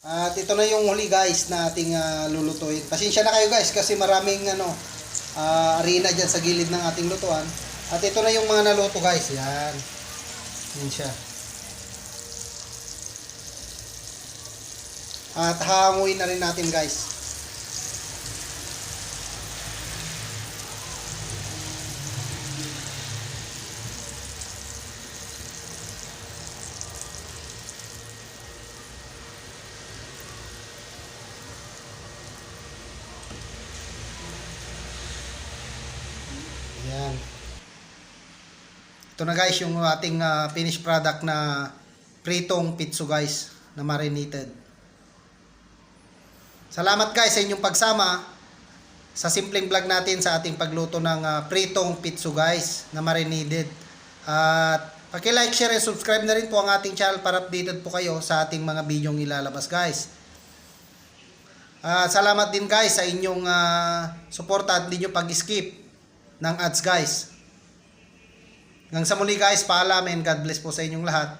At ito na yung huli guys na ating lulutuin. Pasensya na kayo guys kasi maraming arena dyan sa gilid ng ating lutuan. At ito na yung mga naluto guys. Yan. Yan siya. At hanguin na rin natin guys. Yan. Ito na guys yung ating finished product na pritong pitso guys na marinated. Salamat guys sa inyong pagsama sa simpleng vlog natin sa ating pagluto ng pritong pitso guys na marinated. At paki-like, share, and subscribe na rin po ang ating channel para updated po kayo sa ating mga bidyong ilalabas guys. Salamat din guys sa inyong suporta at hindi nyo pag-skip ng ads guys. Hanggang sa muli guys, paalam and God bless po sa inyong lahat.